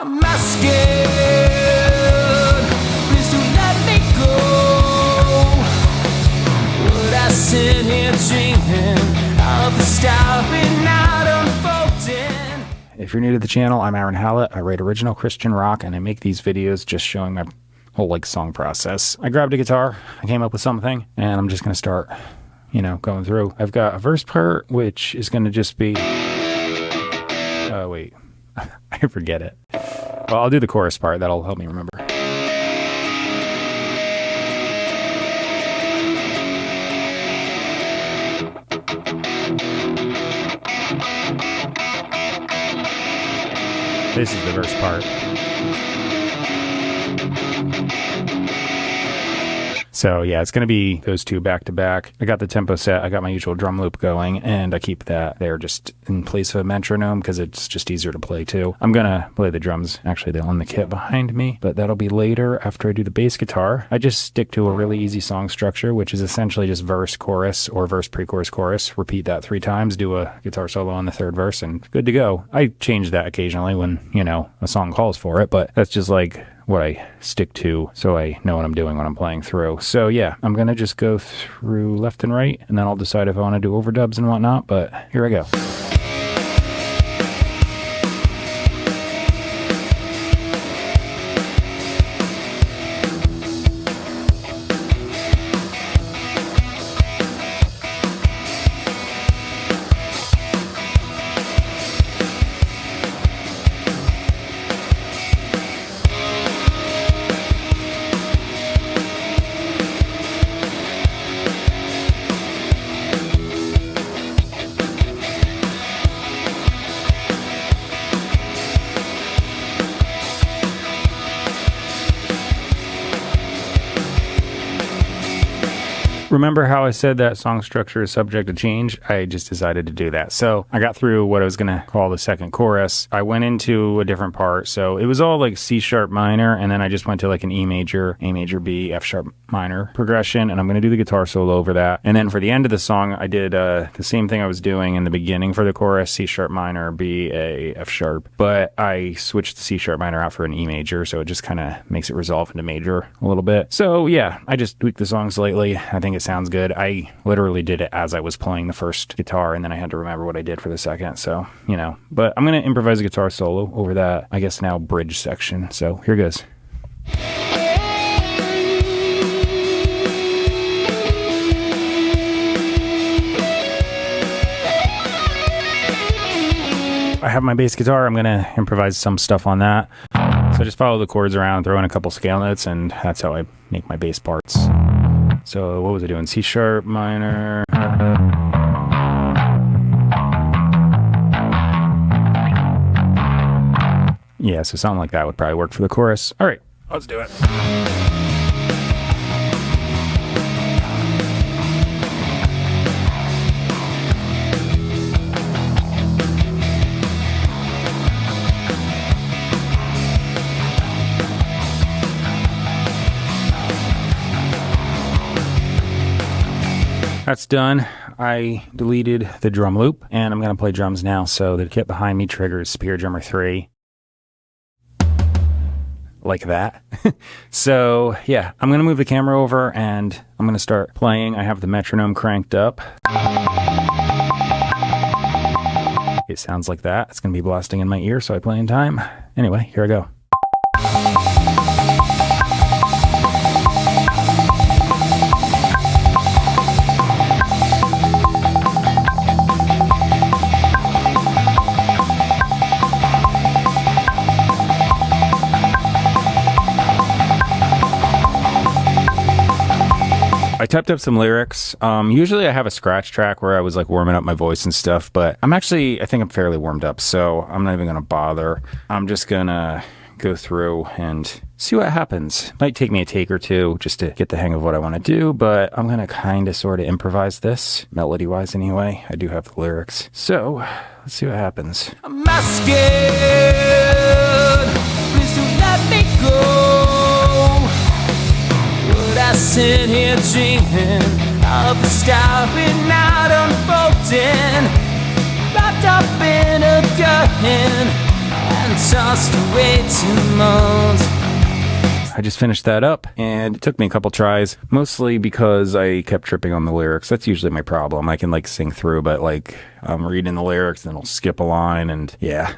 I'm not scared. Please do let me go. Would I sit here dreaming of the starry night unfolding? If you're new to the channel, I'm Hallett. I write original Christian rock, and I make these videos just showing my whole song process. I grabbed a guitar, I came up with something, and I'm just gonna start, going through. I've got a verse part, which is gonna just be, wait, I forget it. Well, I'll do the chorus part, that'll help me remember. This is the verse part. So yeah, it's going to be those two back to back. I got the tempo set. I got my usual drum loop going, and I keep that there just in place of a metronome because it's just easier to play too. I'm going to play the drums. Actually, they're on the kit behind me, but that'll be later after I do the bass guitar. I just stick to a really easy song structure, which is essentially just verse, chorus, or verse, pre-chorus, chorus. Repeat that 3 times, do a guitar solo on the 3rd verse, and good to go. I change that occasionally when, a song calls for it, but that's just what I stick to so I know what I'm doing when I'm playing through. So yeah, I'm gonna just go through left and right, and then I'll decide if I want to do overdubs and whatnot, but here I go. Remember how I said that song structure is subject to change? I just decided to do that. So I got through what I was going to call the second chorus. I went into a different part. So it was all C sharp minor, and then I just went to an E major, A major, B, F sharp minor progression, and I'm going to do the guitar solo over that. And then for the end of the song, I did the same thing I was doing in the beginning for the chorus, C sharp minor, B, A, F sharp, but I switched the C sharp minor out for an E major, so it just kind of makes it resolve into major a little bit. So yeah, I just tweaked the song slightly. I think it sounds good. I literally did it as I was playing the first guitar, and then I had to remember what I did for the second, so, But I'm going to improvise a guitar solo over that, I guess now, bridge section. So here goes. I have my bass guitar. I'm going to improvise some stuff on that. So I just follow the chords around, throw in a couple scale notes, and that's how I make my bass parts. So what was I doing? C sharp minor. Yeah, so something like that would probably work for the chorus. All right, let's do it. That's done. I deleted the drum loop, and I'm going to play drums now. So the kit behind me triggers Spear Drummer 3. Like that. So yeah, I'm going to move the camera over, and I'm going to start playing. I have the metronome cranked up. It sounds like that. It's going to be blasting in my ear, so I play in time. Anyway, here I go. I typed up some lyrics. Usually I have a scratch track where I was warming up my voice and stuff, but I think I'm fairly warmed up, so I'm not even gonna bother. I'm just gonna go through and see what happens. Might take me a take or two just to get the hang of what I want to do, but I'm gonna kind of sort of improvise this, melody wise anyway. I do have the lyrics, so let's see what happens. I'm not scared. Please do let me go. Would I sit here dreaming of the starry night unfolding, wrapped up in a curtain and tossed away to mold. I just finished that up, and it took me a couple tries, mostly because I kept tripping on the lyrics. That's usually my problem. I can like sing through, but like I'm reading the lyrics, then I'll skip a line, and yeah.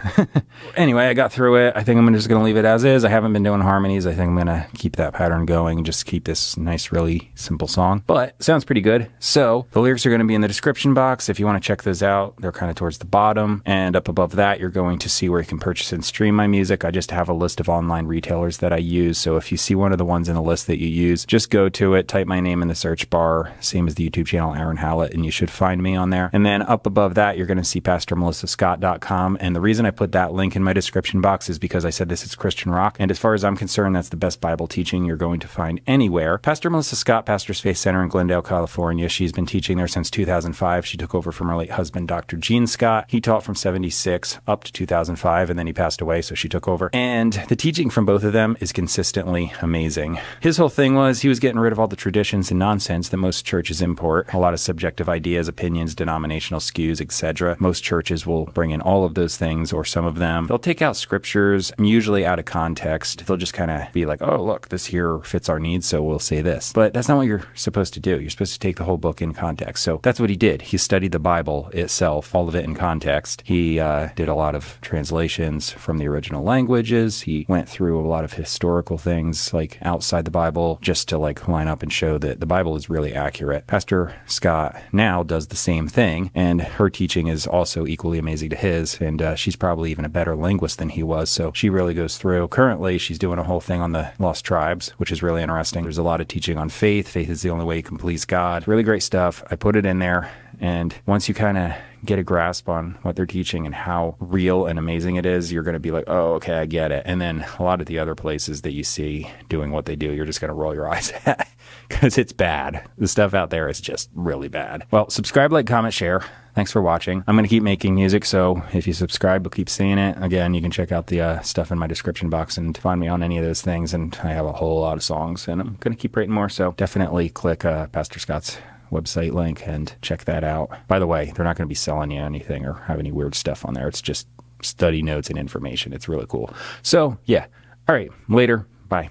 Anyway, I got through it. I think I'm just going to leave it as is. I haven't been doing harmonies. I think I'm going to keep that pattern going and just keep this nice, really simple song. But it sounds pretty good. So the lyrics are going to be in the description box. If you want to check those out, they're kind of towards the bottom. And up above that, you're going to see where you can purchase and stream my music. I just have a list of online retailers that I use. So if you see one of the ones in the list that you use, just go to it, type my name in the search bar, same as the YouTube channel, Aaron Hallett, and you should find me on there. And then up above that, you're going to see PastorMelissaScott.com. And the reason I put that link in my description box is because I said this is Christian rock. And as far as I'm concerned, that's the best Bible teaching you're going to find anywhere. Pastor Melissa Scott, Pastor's Faith Center in Glendale, California. She's been teaching there since 2005. She took over from her late husband, Dr. Gene Scott. He taught from 76 up to 2005, and then he passed away, so she took over. And the teaching from both of them is consistently amazing. His whole thing was he was getting rid of all the traditions and nonsense that most churches import. A lot of subjective ideas, opinions, denominational skews, etc. Most churches will bring in all of those things, or some of them. They'll take out scriptures, usually out of context. They'll just kind of be like, oh, look, this here fits our needs, so we'll say this. But that's not what you're supposed to do. You're supposed to take the whole book in context. So that's what he did. He studied the Bible itself, all of it in context. He did a lot of translations from the original languages. He went through a lot of historical things like outside the Bible just to like line up and show that the Bible is really accurate. Pastor Scott now does the same thing, and her teaching is also equally amazing to his, and she's probably even a better linguist than he was, so she really goes through. Currently, she's doing a whole thing on the lost tribes, which is really interesting. There's a lot of teaching on faith. Faith is the only way you can please God. Really great stuff. I put it in there, and once you kind of get a grasp on what they're teaching and how real and amazing it is, you're going to be like, oh, okay, I get it. And then a lot of the other places that you see doing what they do, you're just going to roll your eyes at because it's bad. The stuff out there is just really bad. Well, subscribe, like, comment, share. Thanks for watching. I'm going to keep making music, so if you subscribe, you'll keep seeing it. Again, you can check out the stuff in my description box and find me on any of those things, and I have a whole lot of songs, and I'm going to keep writing more, so definitely click Pastor Scott's website link and check that out. By the way, they're not going to be selling you anything or have any weird stuff on there. It's just study notes and information. It's really cool. So, yeah. All right. Later. Bye.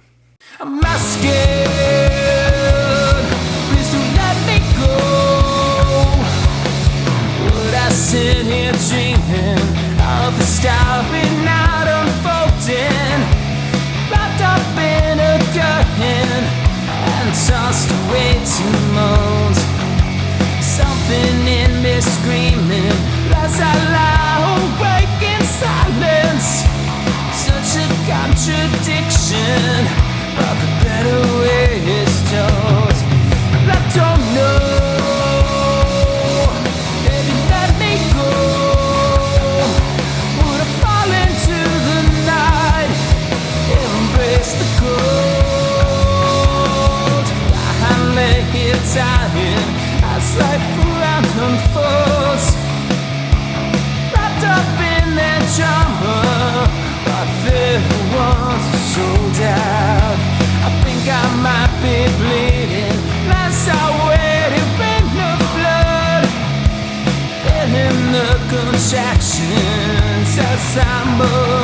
I'm not scared. Please don't let me go. Would I sit here dreaming of the starry night unfolding, wrapped up in a curtain and tossed away to mold? Something in me screaming as I lie awake in silence. Such a contradiction, but the better way is told. I don't know, maybe let me go. Would I fall into the night, embrace the cold? I lay here dying as life around unfolds, wrapped up in that drama, but the ones sold out. I think I might be bleeding as I waited in the blood, feeling the contractions as I move.